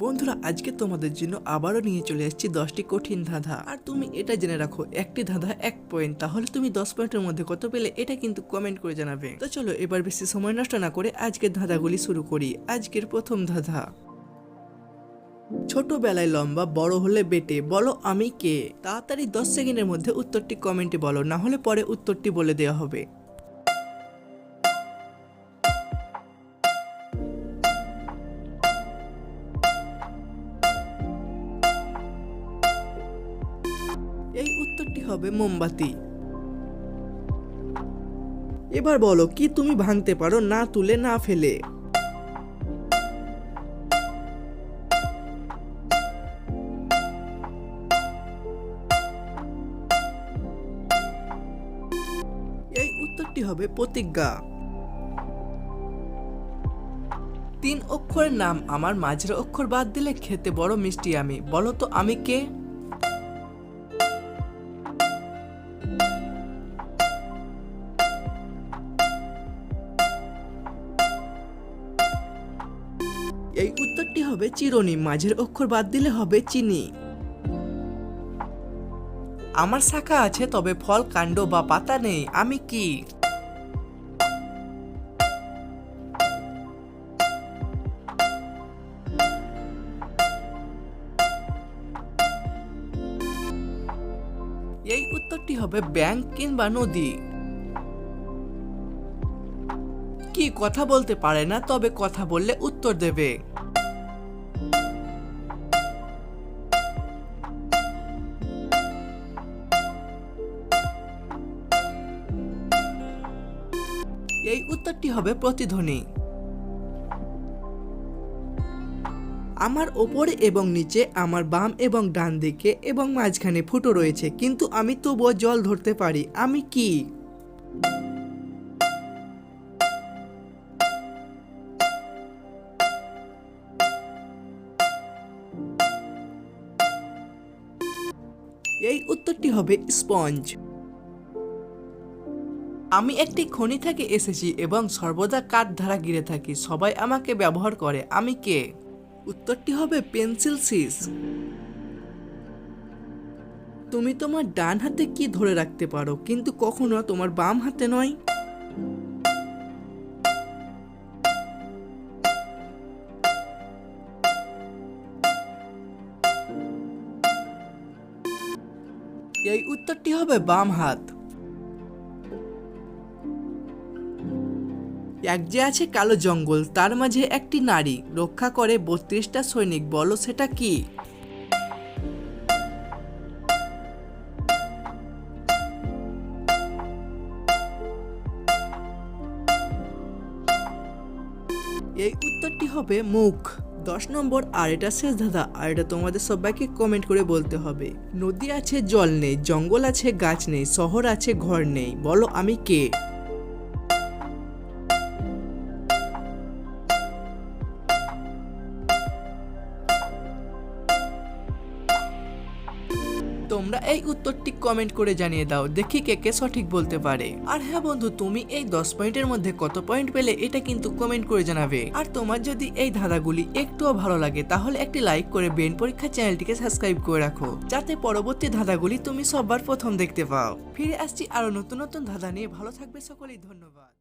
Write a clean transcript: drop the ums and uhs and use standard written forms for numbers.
বন্ধুরা, আজকে তোমাদের জন্য আবারও নিয়ে চলে এসেছি 10টি কঠিন ধাঁধা। আর তুমি এটা জেনে রাখো, একটি ধাঁধা 1 পয়েন্ট, তাহলে তুমি 10 পয়েন্টের মধ্যে কত পেলে এটা কিন্তু কমেন্ট করে জানাবে। তো চলো এবার বেশি সময় নষ্ট না করে আজকের ধাঁধাগুলি শুরু করি। আজকের প্রথম ধাঁধা, ছোটবেলায় লম্বা, বড় হলে বেটে, বলো আমি কে? তাড়াতাড়ি 10 সেকেন্ডের মধ্যে উত্তরটি কমেন্টে বলো, না হলে পরে উত্তরটি বলে দেওয়া হবে। এই উত্তরটি হবে মোমবাতি। এবার বলো, কি তুমি ভাঙতে পারো না তুলে না ফেলে? এই উত্তরটি হবে প্রতিজ্ঞা। 3 অক্ষরের নাম আমার, মাঝের অক্ষর বাদ দিলে খেতে বড় মিষ্টি আমি, বলো তো আমি কে? এই উত্তরটি হবে চিরুনি, মাঝের অক্ষর বাদ দিলে হবে চিনি। আমার শাখা আছে তবে ফল, কাণ্ড বা পাতা নেই, আমি কি? এই উত্তরটি হবে ব্যাংক কিংবা নদী। কি কথা বলতে পারে না, তবে কথা বললে উত্তর দেবে? এই উত্তরটি হবে প্রতিধ্বনি। আমার ওপরে এবং নিচে, আমার বাম এবং ডান দিকে এবং মাঝখানে ফুটো রয়েছে, কিন্তু আমি তবুও জল ধরতে পারি, আমি কি? এই উত্তরটি হবে স্পঞ্জ। আমি একটি খনি থেকে এসেছি এবং সর্বদা কাঠ ধারা গিরে থাকি, সবাই আমাকে ব্যবহার করে, আমি কে? উত্তরটি হবে পেন্সিল সিস। তুমি তোমার ডান হাতে কি ধরে রাখতে পারো, কিন্তু কখনো তোমার বাম হাতে নয়? এই উত্তরটি হবে বাম হাত। এক যে আছে কালো জঙ্গল, তার মাঝে একটি নারী, রক্ষা করে 32টা সৈনিক, বলো সেটা কি? এই উত্তরটি হবে মুখ। 10 নম্বর আর এটা শেষ ধাঁধা, আর এটা তোমাদের সবাইকে কমেন্ট করে বলতে হবে। নদী আছে জল নেই, জঙ্গল আছে গাছ নেই, শহর আছে ঘর নেই, বলো আমি কে? তোমরা এই উত্তরটি কমেন্ট করে জানিয়ে দাও, দেখি কে কে সঠিক বলতে পারে। আর হ্যাঁ বন্ধু, তুমি এই 10 পয়েন্টের মধ্যে কত পয়েন্ট পেলে এটা কিন্তু কমেন্ট করে জানাবে। আর তোমার যদি এই ধাঁধাগুলি একটুও ভালো লাগে তাহলে একটি লাইক করে ব্রেন পরীক্ষা চ্যানেলটিকে সাবস্ক্রাইব করে রাখো, যাতে পরবর্তী ধাঁধাগুলি তুমি সবার প্রথম দেখতে পাও। ফিরে আসছি আরো নতুন নতুন ধাঁধা নিয়ে, ভালো থাকবে সকলেই, ধন্যবাদ।